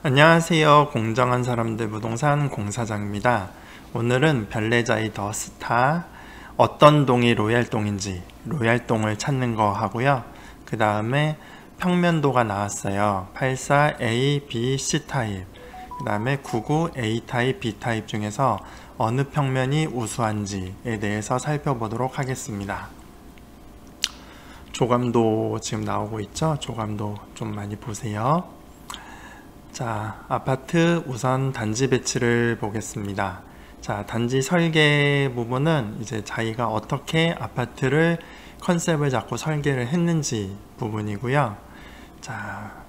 안녕하세요. 공정한 사람들 부동산 공사장입니다. 오늘은 별내자이 더 스타 어떤 동이 로얄동인지 로얄동을 찾는 거 하고요. 그 다음에 평면도가 나왔어요. 84A, B, C 타입, 그 다음에 99 A 타입, B 타입 중에서 어느 평면이 우수한지에 대해서 살펴보도록 하겠습니다. 조감도 지금 나오고 있죠? 조감도 좀 많이 보세요. 자, 아파트 우선 단지 배치를 보겠습니다. 자, 단지 설계 부분은 이제 자기가 어떻게 아파트를 컨셉을 잡고 설계를 했는지 부분이고요. 자,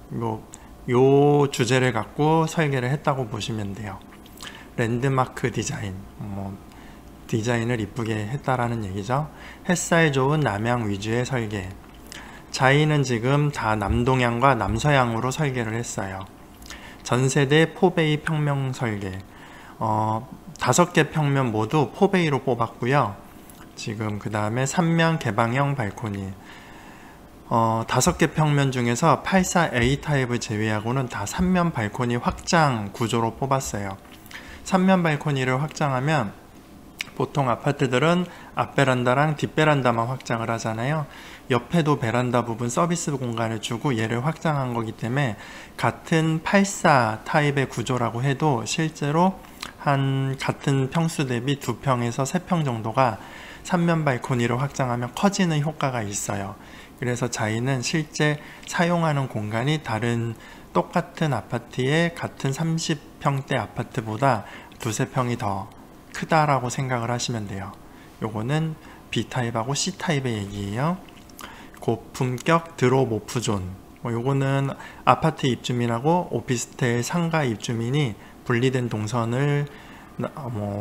요 주제를 갖고 설계를 했다고 보시면 돼요. 랜드마크 디자인, 디자인을 이쁘게 했다라는 얘기죠. 햇살 좋은 남향 위주의 설계. 자이는 지금 다 남동향과 남서향으로 설계를 했어요. 전세대 4베이 평면 설계, 5개 평면 모두 4베이로 뽑았고요. 지금 그 다음에 3면 개방형 발코니, 5개 평면 중에서 84A 타입을 제외하고는 다 3면 발코니 확장 구조로 뽑았어요. 3면 발코니를 확장하면 보통 아파트들은 앞베란다랑 뒷베란다만 확장을 하잖아요. 옆에도 베란다 부분 서비스 공간을 주고 얘를 확장한 거기 때문에 같은 84 타입의 구조라고 해도 실제로 한 같은 평수 대비 2평에서 3평 정도가 3면 발코니를 확장하면 커지는 효과가 있어요. 그래서 자이는 실제 사용하는 공간이 다른 똑같은 아파트의 같은 30평대 아파트보다 2~3평이 더 크다라고 생각을 하시면 돼요. 요거는 B타입하고 C타입의 얘기예요. 고품격 드롭 오프존, 요거는 아파트 입주민하고 오피스텔 상가 입주민이 분리된 동선을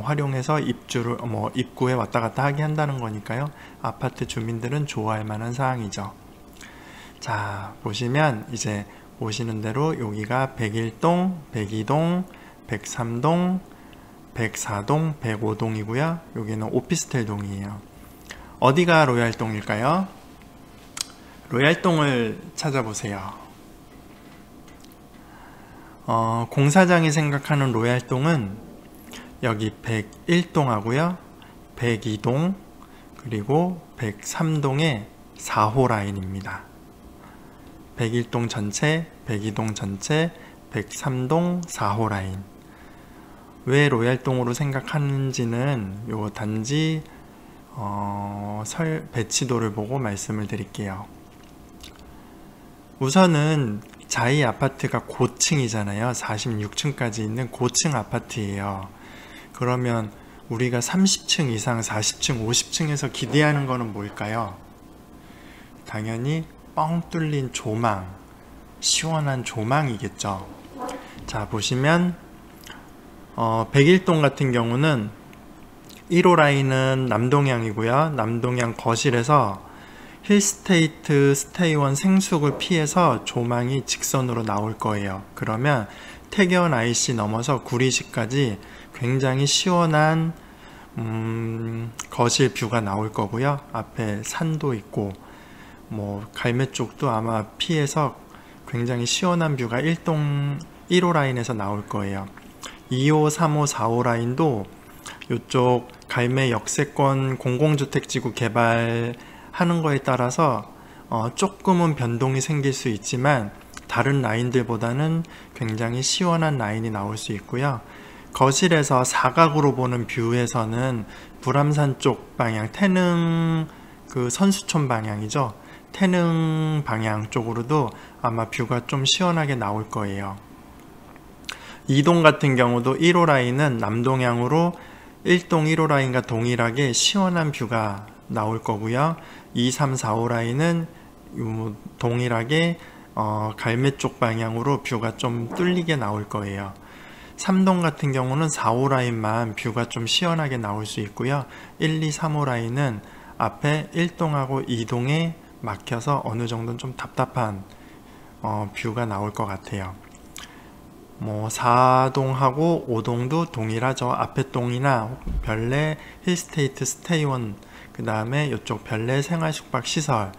활용해서 입구에 왔다 갔다 하게 한다는 거니까요. 아파트 주민들은 좋아할 만한 사항이죠. 자, 보시면 이제 보시는 대로 여기가 101동, 102동, 103동, 104동, 105동이고요. 여기는 오피스텔 동이에요. 어디가 로얄동일까요? 로얄동을 찾아보세요. 공사장이 생각하는 로얄동은 여기 101동하고요, 102동, 그리고 103동의 4호 라인입니다. 101동 전체, 102동 전체, 103동 4호 라인. 왜 로얄동으로 생각하는지는 요 단지 배치도를 보고 말씀을 드릴게요. 우선은 자이 아파트가 고층이잖아요. 46층까지 있는 고층 아파트예요. 그러면 우리가 30층 이상, 40층, 50층에서 기대하는 거는 뭘까요? 당연히 뻥 뚫린 조망, 시원한 조망이겠죠. 자, 보시면 101동 같은 경우는 1호 라인은 남동향이고요. 남동향 거실에서 힐스테이트 스테이원 생숙을 피해서 조망이 직선으로 나올 거예요. 그러면 태견 IC 넘어서 구리시까지 굉장히 시원한 거실 뷰가 나올 거고요. 앞에 산도 있고 갈매 쪽도 아마 피해서 굉장히 시원한 뷰가 1호 라인에서 나올 거예요. 2호, 3호, 4호 라인도 이쪽 갈매 역세권 공공주택지구 개발하는 거에 따라서 조금은 변동이 생길 수 있지만 다른 라인들보다는 굉장히 시원한 라인이 나올 수 있고요. 거실에서 사각으로 보는 뷰에서는 불암산 쪽 방향, 태릉 그 선수촌 방향이죠. 태릉 방향 쪽으로도 아마 뷰가 좀 시원하게 나올 거예요. 2동 같은 경우도 1호 라인은 남동향으로 1동 1호 라인과 동일하게 시원한 뷰가 나올 거고요. 2, 3, 4호 라인은 동일하게 갈매 쪽 방향으로 뷰가 좀 뚫리게 나올 거예요. 3동 같은 경우는 4호 라인만 뷰가 좀 시원하게 나올 수 있고요. 1, 2, 3호 라인은 앞에 1동하고 2동의 막혀서 어느 정도는 좀 답답한 뷰가 나올 것 같아요. 뭐 4동하고 5동도 동일하죠. 앞에 동이나 별내 힐스테이트 스테이원, 그 다음에 이쪽 별내 생활숙박시설에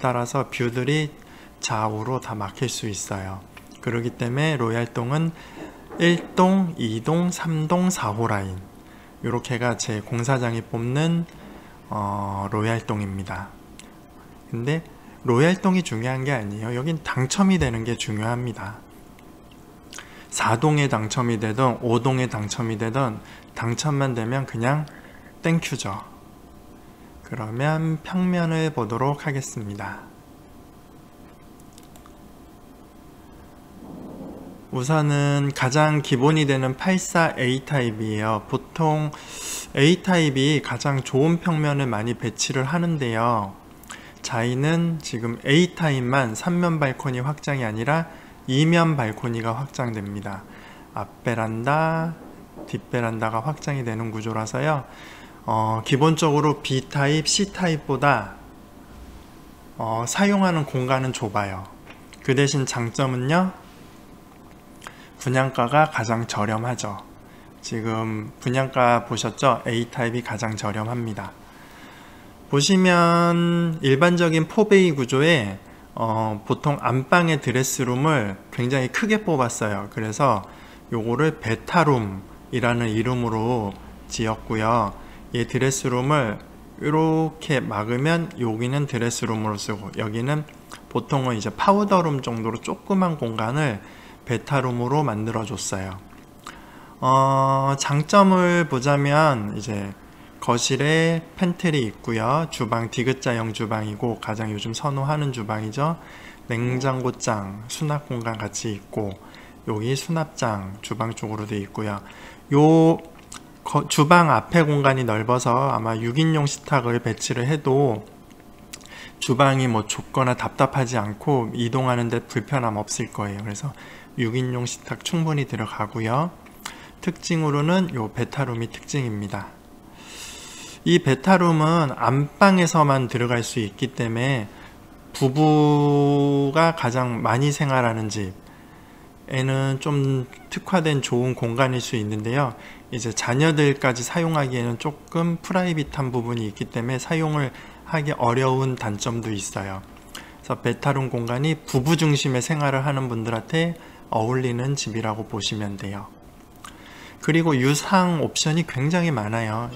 따라서 뷰들이 좌우로 다 막힐 수 있어요. 그렇기 때문에 로얄동은 1동, 2동, 3동, 4호 라인, 이렇게가 제 공사장이 뽑는 로얄동입니다. 근데 로얄동이 중요한 게 아니에요. 여긴 당첨이 되는 게 중요합니다. 4동에 당첨이 되든 5동에 당첨이 되든 당첨만 되면 그냥 땡큐죠. 그러면 평면을 보도록 하겠습니다. 우선은 가장 기본이 되는 84 A타입이에요. 보통 A타입이 가장 좋은 평면을 많이 배치를 하는데요. 저희는 지금 A타입만 3면 발코니 확장이 아니라 2면 발코니가 확장됩니다. 앞 베란다, 뒷 베란다가 확장이 되는 구조라서요. 기본적으로 B타입, C타입보다 사용하는 공간은 좁아요. 그 대신 장점은요, 분양가가 가장 저렴하죠. 지금 분양가 보셨죠? A타입이 가장 저렴합니다. 보시면 일반적인 4베이 구조에 보통 안방의 드레스룸을 굉장히 크게 뽑았어요. 그래서 요거를 베타룸이라는 이름으로 지었고요. 이 드레스룸을 이렇게 막으면 여기는 드레스룸으로 쓰고, 여기는 보통은 이제 파우더룸 정도로 조그만 공간을 베타룸으로 만들어 줬어요. 장점을 보자면 이제 거실에 팬트리 있고요. 주방 디귿자형 주방이고 가장 요즘 선호하는 주방이죠. 냉장고장, 수납 공간 같이 있고, 여기 수납장 주방 쪽으로 되어 있고요. 요 주방 앞에 공간이 넓어서 아마 6인용 식탁을 배치를 해도 주방이 뭐 좁거나 답답하지 않고 이동하는 데 불편함 없을 거예요. 그래서 6인용 식탁 충분히 들어가고요. 특징으로는 요 베타룸이 특징입니다. 이 베타룸은 안방에서만 들어갈 수 있기 때문에 부부가 가장 많이 생활하는 집에는 좀 특화된 좋은 공간일 수 있는데요. 이제 자녀들까지 사용하기에는 조금 프라이빗한 부분이 있기 때문에 사용을 하기 어려운 단점도 있어요. 그래서 베타룸 공간이 부부 중심의 생활을 하는 분들한테 어울리는 집이라고 보시면 돼요. 그리고 유상 옵션이 굉장히 많아요.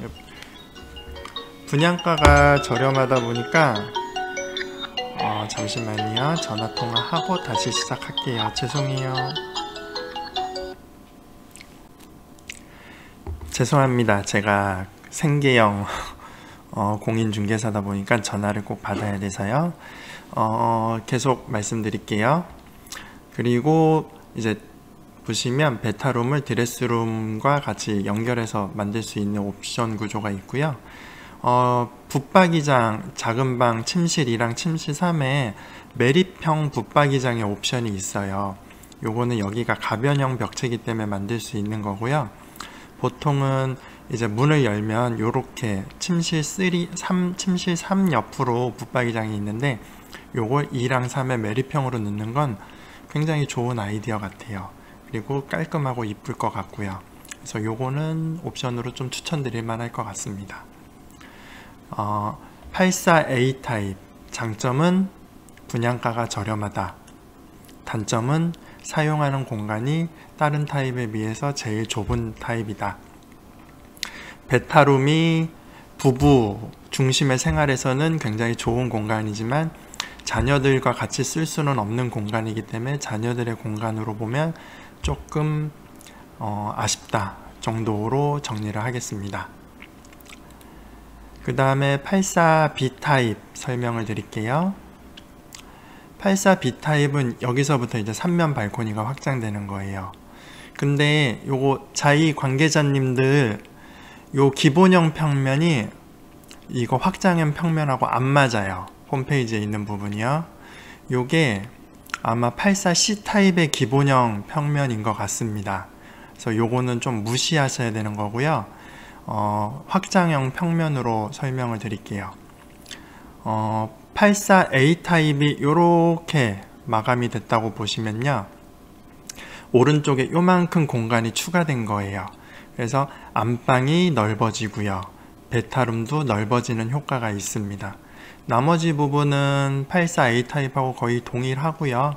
분양가가 저렴하다 보니까 잠시만요. 전화통화하고 다시 시작할게요. 죄송해요. 죄송합니다. 제가 생계형 공인중개사다 보니까 전화를 꼭 받아야 돼서요. 계속 말씀드릴게요. 그리고 이제 보시면 베타룸을 드레스룸과 같이 연결해서 만들 수 있는 옵션 구조가 있고요. 붙박이장, 작은 방, 침실 2랑 침실 3에 매립형 붙박이장의 옵션이 있어요. 요거는 여기가 가변형 벽체이기 때문에 만들 수 있는 거고요. 보통은 이제 문을 열면 요렇게 침실 3 옆으로 붙박이장이 있는데, 요걸 2랑 3에 매립형으로 넣는 건 굉장히 좋은 아이디어 같아요. 그리고 깔끔하고 이쁠 것 같고요. 그래서 요거는 옵션으로 좀 추천드릴 만할 것 같습니다. 84A 타입 장점은 분양가가 저렴하다. 단점은 사용하는 공간이 다른 타입에 비해서 제일 좁은 타입이다. 베타룸이 부부 중심의 생활에서는 굉장히 좋은 공간이지만 자녀들과 같이 쓸 수는 없는 공간이기 때문에 자녀들의 공간으로 보면 조금 아쉽다 정도로 정리를 하겠습니다. 그 다음에 84B 타입 설명을 드릴게요. 84B 타입은 여기서부터 이제 3면 발코니가 확장되는 거예요. 근데 요거 자이 관계자님들 요 기본형 평면이 이거 확장형 평면하고 안 맞아요. 홈페이지에 있는 부분이요. 요게 아마 84C 타입의 기본형 평면인 것 같습니다. 그래서 요거는 좀 무시하셔야 되는 거고요. 확장형 평면으로 설명을 드릴게요. 84A 타입이 이렇게 마감이 됐다고 보시면요, 오른쪽에 요만큼 공간이 추가된 거예요. 그래서 안방이 넓어지고요, 베타룸도 넓어지는 효과가 있습니다. 나머지 부분은 84A 타입하고 거의 동일하고요.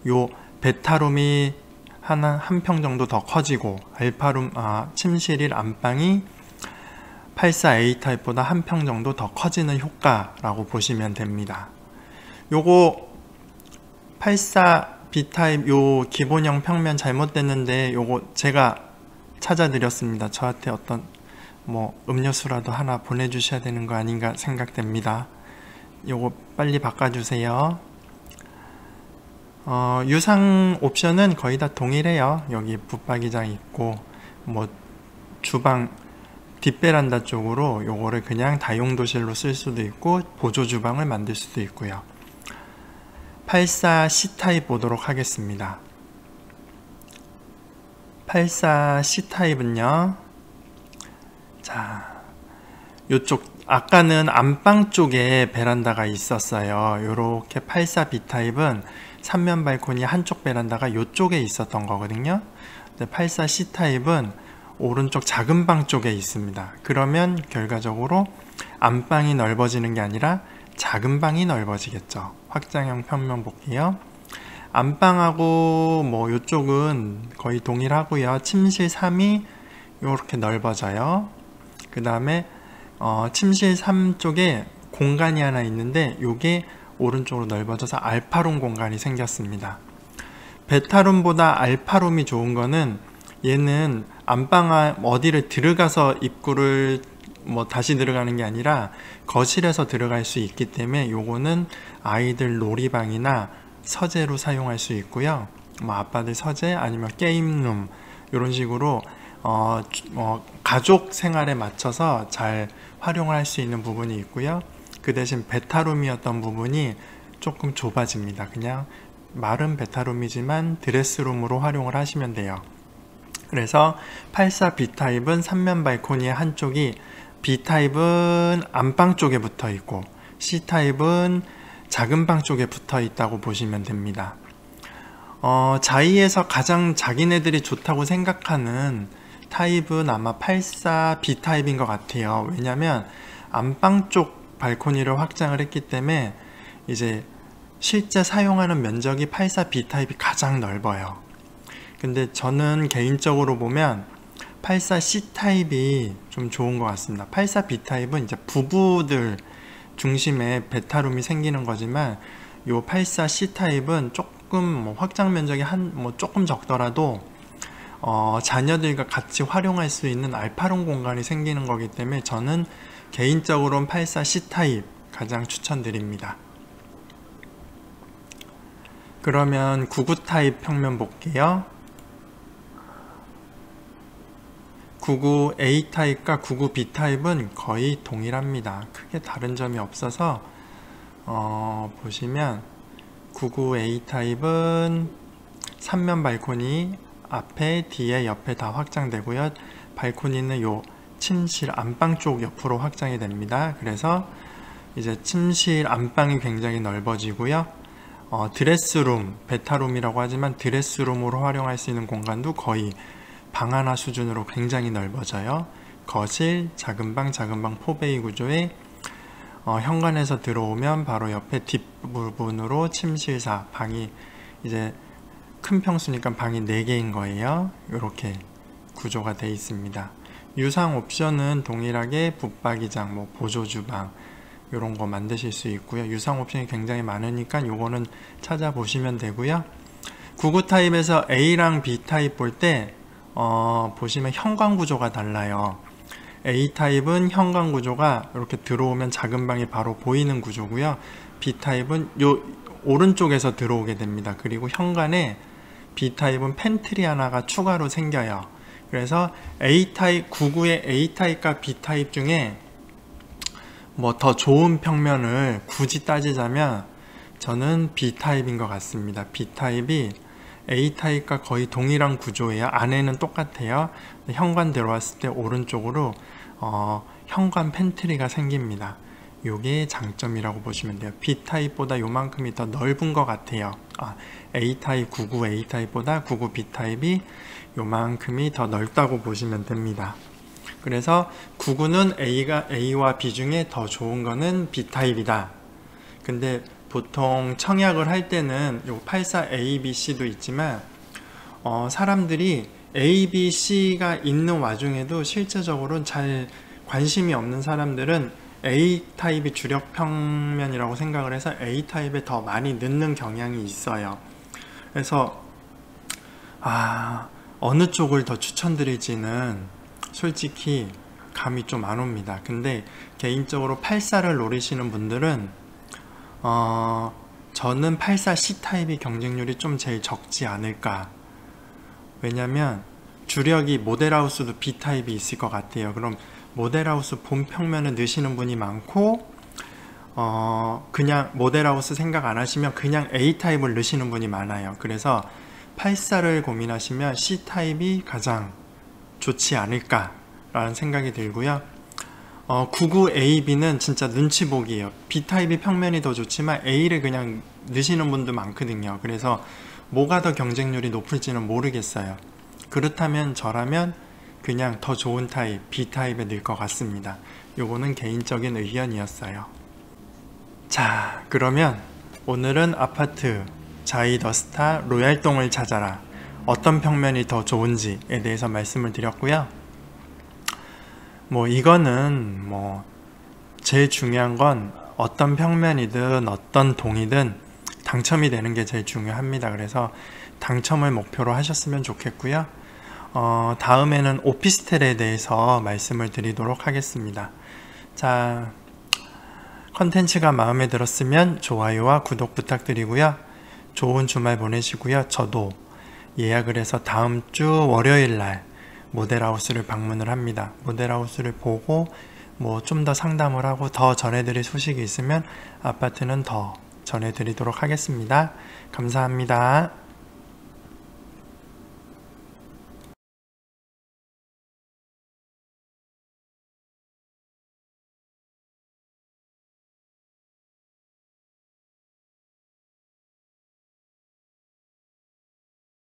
요 베타룸이 한 평 정도 더 커지고 알파룸, 침실일 안방이 84A 타입보다 한 평 정도 더 커지는 효과라고 보시면 됩니다. 요거 84B 타입 요 기본형 평면 잘못됐는데 요거 제가 찾아드렸습니다. 저한테 어떤 음료수라도 하나 보내주셔야 되는 거 아닌가 생각됩니다. 요거 빨리 바꿔주세요. 유상 옵션은 거의 다 동일해요. 여기 붙박이장 있고 주방 뒷베란다 쪽으로 요거를 그냥 다용도실로 쓸 수도 있고 보조 주방을 만들 수도 있고요. 84C 타입 보도록 하겠습니다. 84C 타입은요, 자, 요쪽 아까는 안방 쪽에 베란다가 있었어요. 요렇게 84B 타입은 3면 발코니 한쪽 베란다가 요쪽에 있었던 거거든요. 84C 타입은 오른쪽 작은 방 쪽에 있습니다. 그러면 결과적으로 안방이 넓어지는 게 아니라 작은 방이 넓어지겠죠. 확장형 평면 볼게요. 안방하고 요쪽은 거의 동일하고요. 침실 3이 이렇게 넓어져요. 그 다음에 침실 3 쪽에 공간이 하나 있는데 요게 오른쪽으로 넓어져서 알파룸 공간이 생겼습니다. 베타룸보다 알파룸이 좋은 거는 얘는 안방 어디를 들어가서 입구를 다시 들어가는 게 아니라 거실에서 들어갈 수 있기 때문에 요거는 아이들 놀이방이나 서재로 사용할 수 있고요. 아빠들 서재 아니면 게임룸 이런 식으로 가족 생활에 맞춰서 잘 활용을 할 수 있는 부분이 있고요. 그 대신 베타룸이었던 부분이 조금 좁아집니다. 그냥 마른 베타룸이지만 드레스룸으로 활용을 하시면 돼요. 그래서 84B 타입은 3면 발코니의 한쪽이, B 타입은 안방 쪽에 붙어 있고 C 타입은 작은 방 쪽에 붙어 있다고 보시면 됩니다. 자이에서 가장 자기네들이 좋다고 생각하는 타입은 아마 84B 타입인 것 같아요. 왜냐면 안방 쪽 발코니를 확장을 했기 때문에 이제 실제 사용하는 면적이 84B 타입이 가장 넓어요. 근데 저는 개인적으로 보면 84C 타입이 좀 좋은 것 같습니다. 84B 타입은 이제 부부들 중심의 베타룸이 생기는 거지만 요 84C 타입은 조금 확장 면적이 조금 적더라도 자녀들과 같이 활용할 수 있는 알파룸 공간이 생기는 거기 때문에 저는 개인적으로는 84C 타입 가장 추천드립니다. 그러면 99 타입 평면 볼게요. 99A 타입과 99B 타입은 거의 동일합니다. 크게 다른 점이 없어서 보시면 99A 타입은 3면 발코니 앞에, 뒤에, 옆에 다 확장되고요. 발코니는 요 침실 안방 쪽 옆으로 확장이 됩니다. 그래서 이제 침실 안방이 굉장히 넓어지고요. 드레스룸, 베타룸이라고 하지만 드레스룸으로 활용할 수 있는 공간도 거의 방 하나 수준으로 굉장히 넓어져요. 거실, 작은 방 포베이 구조에 현관에서 들어오면 바로 옆에 뒷부분으로 침실사, 방이 이제 큰 평수니까 방이 4개인 거예요. 이렇게 구조가 되어 있습니다. 유상 옵션은 동일하게 붙박이장, 보조주방 이런 거 만드실 수 있고요. 유상 옵션이 굉장히 많으니까 요거는 찾아보시면 되고요. 99 타입에서 A랑 B 타입 볼 때 보시면 현관 구조가 달라요. A 타입은 현관 구조가 이렇게 들어오면 작은 방이 바로 보이는 구조고요. B 타입은 요 오른쪽에서 들어오게 됩니다. 그리고 현관에 B 타입은 팬트리 하나가 추가로 생겨요. 그래서 A 타입, 99의 A 타입과 B 타입 중에 더 좋은 평면을 굳이 따지자면 저는 B 타입인 것 같습니다. B 타입이 A 타입과 거의 동일한 구조예요. 안에는 똑같아요. 현관 들어왔을 때 오른쪽으로 현관 팬트리가 생깁니다. 요게 장점이라고 보시면 돼요. B타입보다 요만큼이 더 넓은 것 같아요. A타입 99 A타입보다 99 B타입이 요만큼이 더 넓다고 보시면 됩니다. 그래서 99는 A와 B 중에 더 좋은 거는 B타입이다. 근데 보통 청약을 할 때는 요 84 A, B, C도 있지만 사람들이 A, B, C가 있는 와중에도 실제적으로는 잘 관심이 없는 사람들은 A타입이 주력 평면이라고 생각을 해서 A타입에 더 많이 넣는 경향이 있어요. 그래서 어느 쪽을 더 추천드릴지는 솔직히 감이 좀 안 옵니다. 근데 개인적으로 84를 노리시는 분들은 저는 84 C타입이 경쟁률이 좀 제일 적지 않을까. 왜냐면 주력이 모델하우스도 B타입이 있을 것 같아요. 그럼 모델하우스 본 평면을 넣으시는 분이 많고 그냥 모델하우스 생각 안 하시면 그냥 A타입을 넣으시는 분이 많아요. 그래서 84를 고민하시면 C타입이 가장 좋지 않을까 라는 생각이 들고요. 99AB는 진짜 눈치 보기예요. B타입이 평면이 더 좋지만 A를 그냥 넣으시는 분도 많거든요. 그래서 뭐가 더 경쟁률이 높을지는 모르겠어요. 그렇다면 저라면 그냥 더 좋은 타입 B타입에 넣을 것 같습니다. 요거는 개인적인 의견이었어요. 자, 그러면 오늘은 아파트 자이더스타 로얄동을 찾아라, 어떤 평면이 더 좋은지에 대해서 말씀을 드렸고요. 이거는 제일 중요한 건 어떤 평면이든 어떤 동이든 당첨이 되는 게 제일 중요합니다. 그래서 당첨을 목표로 하셨으면 좋겠고요. 다음에는 오피스텔에 대해서 말씀을 드리도록 하겠습니다. 자, 컨텐츠가 마음에 들었으면 좋아요와 구독 부탁드리고요. 좋은 주말 보내시고요. 저도 예약을 해서 다음 주 월요일날 모델하우스를 방문을 합니다. 모델하우스를 보고 좀 더 상담을 하고 더 전해드릴 소식이 있으면 아파트는 더 전해드리도록 하겠습니다. 감사합니다.